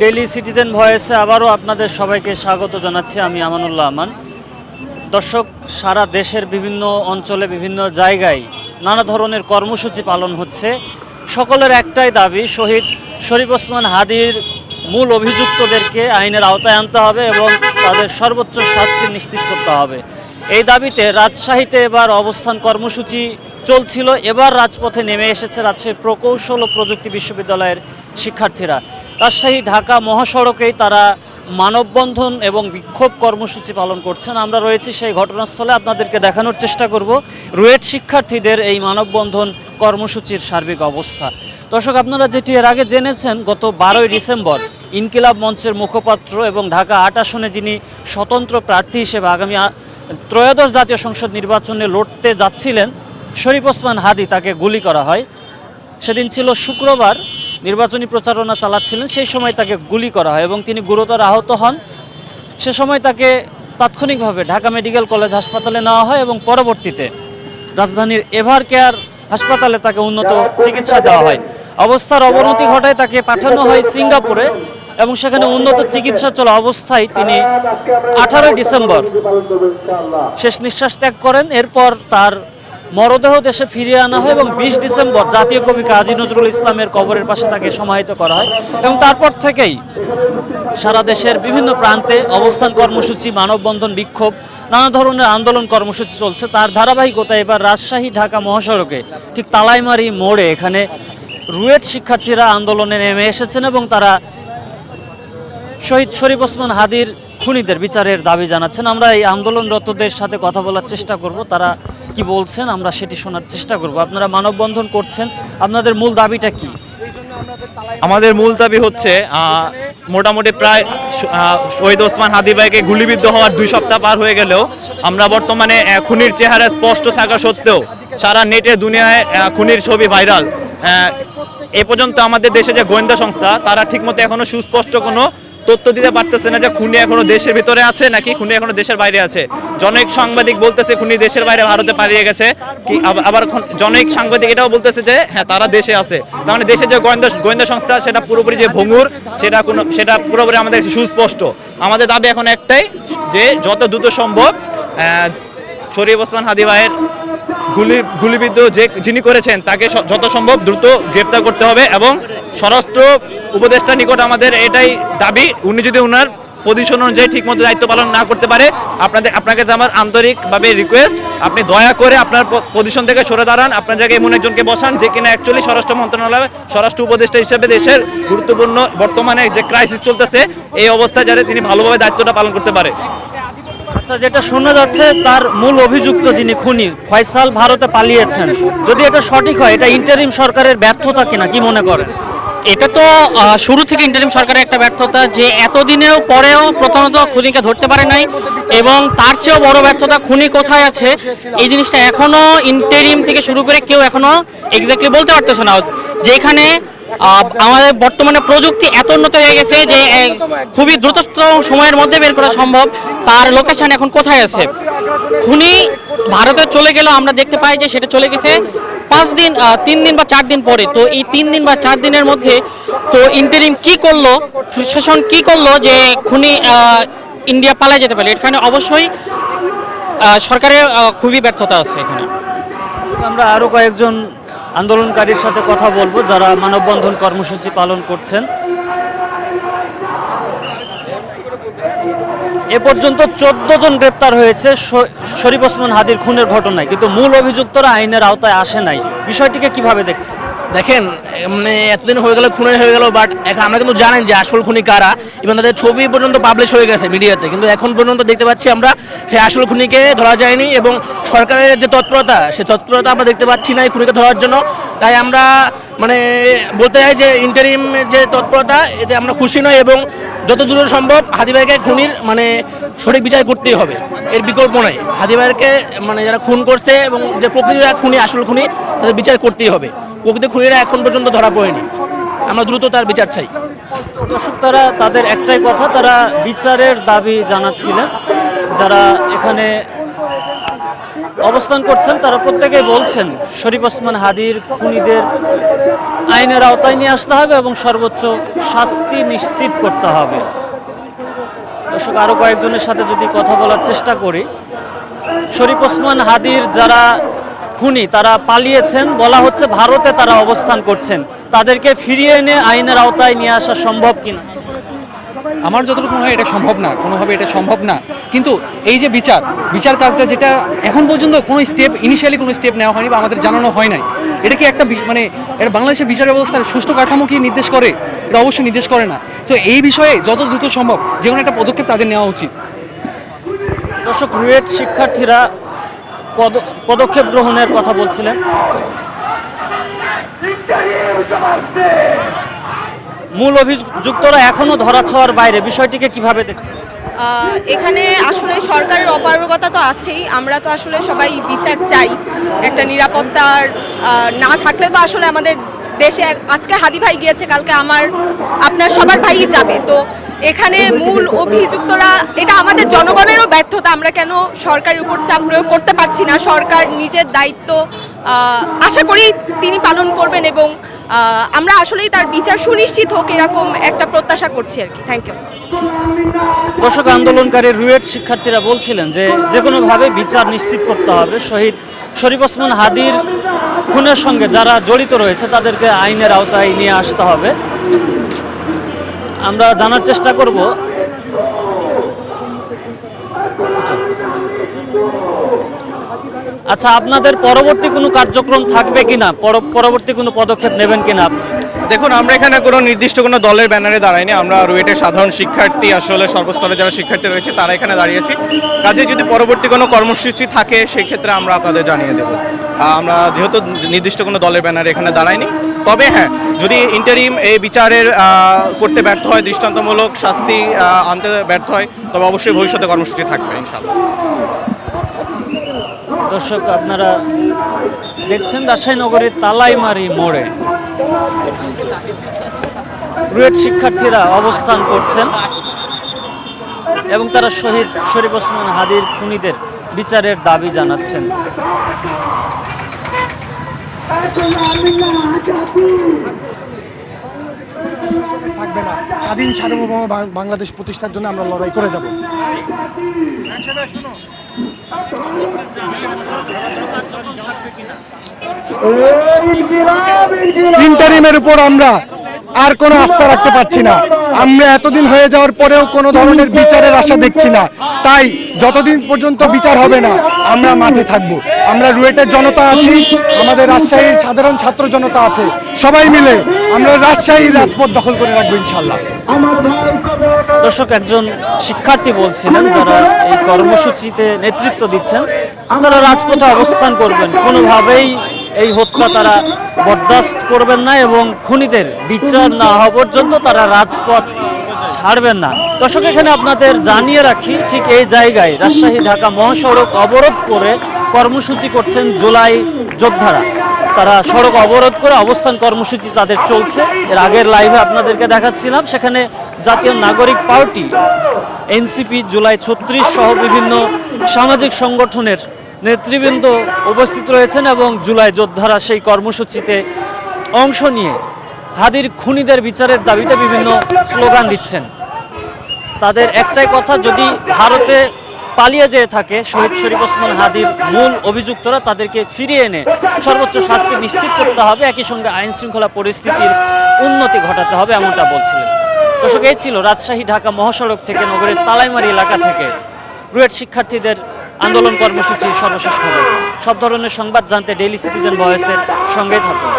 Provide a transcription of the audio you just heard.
Daily citizen ভয়েসে আবারও আপনাদের সবাইকে স্বাগত জানাচ্ছি। আমি আমানুল্লাহ আমান। দর্শক, সারা দেশের বিভিন্ন অঞ্চলে বিভিন্ন জায়গায় নানা ধরনের কর্মসূচি পালন হচ্ছে। সকলের একটাই দাবি, শহীদ শরীফ ওসমান হাদির মূল অভিযুক্তদেরকে আইনের আওতায় আনতে হবে এবং তাদের সর্বোচ্চ শাস্তি নিশ্চিত করতে হবে। এই দাবিতে রাজশাহীতে এবার অবস্থান কর্মসূচি চলছিল। এবার রাজপথে নেমে এসেছে রাজশাহী প্রকৌশল ও প্রযুক্তি বিশ্ববিদ্যালয়ের শিক্ষার্থীরা। রাজশাহী ঢাকা মহাসড়কেই তারা মানববন্ধন এবং বিক্ষোভ কর্মসূচি পালন করছেন। আমরা রয়েছি সেই ঘটনাস্থলে, আপনাদেরকে দেখানোর চেষ্টা করব রুয়েট শিক্ষার্থীদের এই মানববন্ধন কর্মসূচির সার্বিক অবস্থা। দর্শক, আপনারা যেটি এর আগে জেনেছেন, গত 12ই ডিসেম্বর ইনকিলাব মঞ্চের মুখপাত্র এবং ঢাকা 8 আসনে যিনি স্বতন্ত্র প্রার্থী হিসেবে আগামী ত্রয়োদশ জাতীয় সংসদ নির্বাচনে লড়তে যাচ্ছিলেন শরীফ ওসমান হাদি, তাকে গুলি করা হয়। সেদিন ছিল শুক্রবার, নির্বাচনী প্রচারণা চালাচ্ছিলেন, সেই সময় তাকে গুলি করা হয় এবং তিনি গুরুতর আহত হন। সে সময় তাকে তাৎক্ষণিকভাবে ঢাকা মেডিকেল কলেজ হাসপাতালে নেওয়া হয় এবং পরবর্তীতে রাজধানীর এভার কেয়ার হাসপাতালে তাকে উন্নত চিকিৎসা দেওয়া হয়। অবস্থার অবনতি ঘটায় তাকে পাঠানো হয় সিঙ্গাপুরে এবং সেখানে উন্নত চিকিৎসা চলা অবস্থায় তিনি 18 ডিসেম্বর শেষ নিঃশ্বাস ত্যাগ করেন। এরপর তার মরদেহ দেশে ফিরিয়ে আনা হয় এবং 20 ডিসেম্বর জাতীয় কবি কাজী নজরুল ইসলামের কবরের পাশে তাকে সমাহিত করা হয় এবং তারপর থেকেই সারা দেশের বিভিন্ন প্রান্তে অবস্থান কর্মসূচি, মানববন্ধন, বিক্ষোভ, নানা ধরনের আন্দোলন কর্মসূচি চলছে। তার ধারাবাহিকতায় এবার রাজশাহী ঢাকা মহাসড়কে ঠিক তালাইমারি মোড়ে এখানে রুয়েট শিক্ষার্থীরা আন্দোলনে নেমে এসেছেন এবং তারা শহীদ শরীফ ওসমান হাদির খুনিদের বিচারের দাবি জানাচ্ছেন। আমরা এই আন্দোলনরতদের সাথে কথা বলার চেষ্টা করব, তারা কি বলছেন আমরা সেটি শোনার চেষ্টা করব। আপনারা মানববন্ধন করছেন, আপনাদের মূল দাবিটা কি? আমাদের মূল দাবি হচ্ছে মোটামুটি প্রায় শহীদ ওসমান হাদি ভাইকে গুলিবিদ্ধ হওয়ার 2 সপ্তাহ পার হয়ে গেলেও আমরা বর্তমানে খুনির চেহারা স্পষ্ট থাকা সত্ত্বেও সারা নেটে দুনিয়ায় খুনির ছবি ভাইরাল। এ পর্যন্ত আমাদের দেশে যে গোয়েন্দা সংস্থা তারা ঠিকমতো এখনো সুস্পষ্ট কোনো তথ্য দিতে পারতেছে না যে খুনি এখনো দেশের ভিতরে আছে নাকি খুনি এখনো দেশের বাইরে আছে। জনৈক সাংবাদিক বলতেছে খুনি দেশের বাইরে ভারতে পালিয়ে গেছে, কি আবার জনৈক সাংবাদিক এটাও বলতেছে যে হ্যাঁ তারা দেশে আছে। তার মানে দেশের যে গোয়েন্দা সংস্থা সেটা পুরোপুরি যে ভঙ্গুর, সেটা পুরোপুরি আমাদের সুস্পষ্ট। আমাদের দাবি এখন একটাই, যে যত দ্রুত সম্ভব শরীফ ওসমান হাদি ভাইয়ের গুলিবিদ্ধ যিনি করেছেন তাকে যত সম্ভব দ্রুত গ্রেপ্তার করতে হবে এবং স্বরাষ্ট্র উপদেষ্টার নিকট আমাদের এটাই দাবি, উনি যদি ওনার পজিশন অনুযায়ী ঠিকমতো দায়িত্ব পালন না করতে পারে, আপনাকে আমার আন্তরিকভাবে রিকোয়েস্ট, আপনি দয়া করে আপনার পজিশন থেকে সরে দাঁড়ান, আপনার জায়গায় এমন একজনকে বসান যে কিনা অ্যাকচুয়ালি স্বরাষ্ট্র মন্ত্রণালয় স্বরাষ্ট্র উপদেষ্টা হিসেবে দেশের গুরুত্বপূর্ণ বর্তমানে যে ক্রাইসিস চলতেছে এই অবস্থায় যাতে তিনি ভালোভাবে দায়িত্বটা পালন করতে পারে। আচ্ছা, যেটা শোনা যাচ্ছে তার মূল অভিযুক্ত যিনি খুনি ফয়সাল ভারতে পালিয়েছেন, যদি এটা সঠিক হয় এটা ইন্টারিম সরকারের ব্যর্থতা কিনা, কি মনে করেন? এটা তো শুরু থেকে ইন্টারিম সরকারের একটা ব্যর্থতা, যে এতদিনেও পরেও প্রথমত খুনিকে ধরতে পারে নাই এবং তার চেয়েও বড় ব্যর্থতা খুনি কোথায় আছে এই জিনিসটা এখনো ইন্টারিম থেকে শুরু করে কেউ এখনো এক্স্যাক্টলি বলতে পারতেছে না। যেখানে আমাদের বর্তমানে প্রযুক্তি এত উন্নত হয়ে গেছে যে খুবই দ্রুততম সময়ের মধ্যে বের করা সম্ভব তার লোকেশন এখন কোথায় আছে। খুনি ভারতে চলে গেলেও আমরা দেখতে পাই যে সেটা চলে গেছে 3 দিন বা 4 দিন পরে। তো এই 3 দিন বা 4 দিনের মধ্যে তো ইন্টারিম কি করলো, প্রশাসন কি করলো যে খুনি ইন্ডিয়া পালায় যেতে পারে? এখানে অবশ্যই সরকারের খুবই ব্যর্থতা আছে। এখানে আমরা আরও কয়েকজন আন্দোলনকারীর সাথে কথা বলবো যারা মানববন্ধন কর্মসূচি পালন করছেন। এ পর্যন্ত 14 জন গ্রেপ্তার হয়েছে শরীফ ওসমান হাদির খুনের ঘটনায়, কিন্তু মূল অভিযুক্তরা আইনের আওতায় আসে নাই। বিষয়টিকে কিভাবে দেখছেন? দেখেন, মানে এতদিন হয়ে গেল, খুনে হয়ে গেল, বাট এখন আমরা কিন্তু জানেন যে আসল খুনি কারা এবং তাদের ছবি পর্যন্ত পাবলিশ হয়ে গেছে মিডিয়াতে, কিন্তু এখন পর্যন্ত দেখতে পাচ্ছি আমরা সেই আসল খুনিকে ধরা যায়নি এবং সরকারের যে তৎপরতা সেই তৎপরতা আমরা দেখতে পাচ্ছি না এই খুনিকে ধরার জন্য। তাই আমরা মানে বলতে চাই যে ইন্টারিম যে তৎপরতা এতে আমরা খুশি নই এবং যত দূর সম্ভব হাদি ভাইকে খুনির মানে সঠিক বিচার করতেই হবে, এর বিকল্প নাই। হাদি ভাইকে মানে যারা খুন করছে এবং যে প্রকৃত খুনি আসল খুনি তাদের বিচার করতেই হবে। প্রকৃত খুনিরা এখন পর্যন্ত ধরা পড়েনি, আমরা দ্রুত তার বিচার চাই। দর্শক, তারা তাদের একটাই কথা, তারা বিচারের দাবি জানাচ্ছিলেন। যারা এখানে অবস্থান করছেন তারা প্রত্যেকেই বলছেন শরীফ ওসমান হাদির খুনিদের আইনের আওতায় নিয়ে আসতে হবে এবং সর্বোচ্চ শাস্তি নিশ্চিত করতে হবে। দর্শক, আরও কয়েকজনের সাথে যদি কথা বলার চেষ্টা করি, শরীফ ওসমান হাদির যারা খুনি তারা পালিয়েছেন, বলা হচ্ছে ভারতে তারা অবস্থান করছেন, তাদেরকে ফিরিয়ে এনে আইনের আওতায় নিয়ে আসা সম্ভব কিনা? আমার যতটুকু মনে হয় এটা সম্ভব না, কোনোভাবে এটা সম্ভব না। কিন্তু এই যে বিচার কাজটা, যেটা এখন পর্যন্ত কোনো ইনিশিয়ালি কোনো স্টেপ নেওয়া হয়নি বা আমাদের জানানো হয় নাই, এটা কি একটা মানে এটা বাংলাদেশের বিচার ব্যবস্থার সুষ্ঠু কাঠামো কি নির্দেশ করে? এটা অবশ্যই নির্দেশ করে না। তো এই বিষয়ে যত দ্রুত সম্ভব যে কোনো একটা পদক্ষেপ তাদের নেওয়া উচিত। দর্শক, রুয়েট শিক্ষার্থীরা পদক্ষেপ গ্রহণের কথা বলছিলেন। মূল অভিযুক্তরা এখনো ধরাছোঁয়ার বাইরে, বিষয়টিকে কিভাবে দেখছেন? এখানে আসলে সরকারের অপারগতা তো আছেই। আমরা তো আসলে সবাই বিচার চাই। একটা নিরাপত্তার না থাকলে তো আসলে আমাদের দেশে আজকে হাদি ভাই গিয়েছে, কালকে আপনার সবার ভাইই যাবে। তো এখানে মূল অভিযুক্তরা, এটা আমাদের জনগণেরও ব্যর্থতা। আমরা কেন সরকারের উপর চাপ প্রয়োগ করতে পারছি না? সরকার নিজের দায়িত্ব আশা করি তিনি পালন করবেন এবং আমরা আসলেই তার বিচার সুনিশ্চিত হোক, এরকম একটা প্রত্যাশা করছি আর কি। Thank you. দর্শক, আন্দোলনকারী রুয়েট শিক্ষার্থীরা বলছিলেন যে কোনোভাবে বিচার নিশ্চিত করতে হবে। শহীদ শরীফ ওসমান হাদির খুনের সঙ্গে যারা জড়িত রয়েছে তাদেরকে আইনের আওতায় নিয়ে আসতে হবে। আমরা জানার চেষ্টা করব আচ্ছা, আপনাদের পরবর্তী কোনো কার্যক্রম থাকবে কিনা, পরবর্তী কোনো পদক্ষেপ নেবেন কিনা? দেখুন, আমরা এখানে কোনো নির্দিষ্ট কোনো দলের ব্যানারে দাঁড়াইনি। আমরা রুয়েটের সাধারণ শিক্ষার্থী, আসলে সর্বস্তরে যারা শিক্ষার্থী রয়েছে তারা এখানে দাঁড়িয়েছি। কাজে যদি পরবর্তী কোনো কর্মসূচি থাকে সেই ক্ষেত্রে আমরা আপনাদের জানিয়ে দেব। আমরা যেহেতু নির্দিষ্ট কোনো দলের ব্যানারে এখানে দাঁড়াইনি, তবে হ্যাঁ, যদি ইন্টারিম এই বিচারের করতে ব্যর্থ হয়, দৃষ্টান্তমূলক শাস্তি আনতে ব্যর্থ হয়, তবে অবশ্যই ভবিষ্যতে কর্মসূচি থাকবে ইনশাআল্লাহ। দর্শক, আপনারা দেখছেন রাজশাহী নগরীর তালাইমারি মোড়ে রুয়েট শিক্ষার্থীরা অবস্থান করছেন এবং তারা শহীদ শরীফ ওসমান হাদির খুনিদের বিচারের দাবি জানাচ্ছেন। থাকবে না। স্বাধীন সার্বভৌম বাংলাদেশ প্রতিষ্ঠার জন্য আমরা লড়াই করে যাব। ইন্টারিমের উপর আমরা আর কোনো আস্থা রাখতে পারছি না। আমরা এতদিন হয়ে যাওয়ার পরেও কোনো ধরনের বিচারের আশা দেখছি না। তাই যতদিন পর্যন্ত বিচার হবে না আমরা মাঠে থাকব। আমরা রুয়েটের জনতা আছি, আমাদের রাজশাহীর সাধারণ ছাত্র জনতা আছে, সবাই মিলে আমরা রাজশাহীর রাজপথ দখল করে রাখবো ইনশাল্লাহ। দর্শক, একজন শিক্ষার্থী বলছিলেন যারা এই কর্মসূচিতে নেতৃত্ব দিচ্ছেন, তারা রাজপথে অবস্থান করবেন, কোনোভাবেই এই হত্যা তারা বরদাস্ত করবেন না এবং খুনিদের বিচার না হওয়া পর্যন্ত তারা রাজপথ ছাড়বেন না। দর্শক, এখানে আপনাদের জানিয়ে রাখি, ঠিক এই জায়গায় রাজশাহী ঢাকা মহাসড়ক অবরোধ করে কর্মসূচি করছেন জুলাই যোদ্ধারা। তারা সড়ক অবরোধ করে অবস্থান কর্মসূচি তাদের চলছে। এর আগের লাইভে আপনাদেরকে দেখাচ্ছিলাম, সেখানে জাতীয় নাগরিক পার্টি, এনসিপি, জুলাই 36 সহ বিভিন্ন সামাজিক সংগঠনের নেতৃবৃন্দ উপস্থিত রয়েছেন এবং জুলাই যোদ্ধারা সেই কর্মসূচিতে অংশ নিয়ে হাদির খুনিদের বিচারের দাবিতে বিভিন্ন স্লোগান দিচ্ছেন। তাদের একটাই কথা, যদি ভারতে পালিয়ে যেয়ে থাকে শহীদ শরীফ ওসমান হাদির মূল অভিযুক্তরা, তাদেরকে ফিরিয়ে এনে সর্বোচ্চ শাস্তি নিশ্চিত করতে হবে, একই সঙ্গে আইন শৃঙ্খলা পরিস্থিতির উন্নতি ঘটাতে হবে, এমনটা বলছিলেন। দর্শক, এই ছিল রাজশাহী ঢাকা মহাসড়ক থেকে নগরের তালাইমারি এলাকা থেকে রুয়েট শিক্ষার্থীদের আন্দোলন কর্মসূচির সর্বশেষ খবর। সব ধরনের সংবাদ জানতে ডেইলি সিটিজেন ভয়েসের সঙ্গেই থাকুন।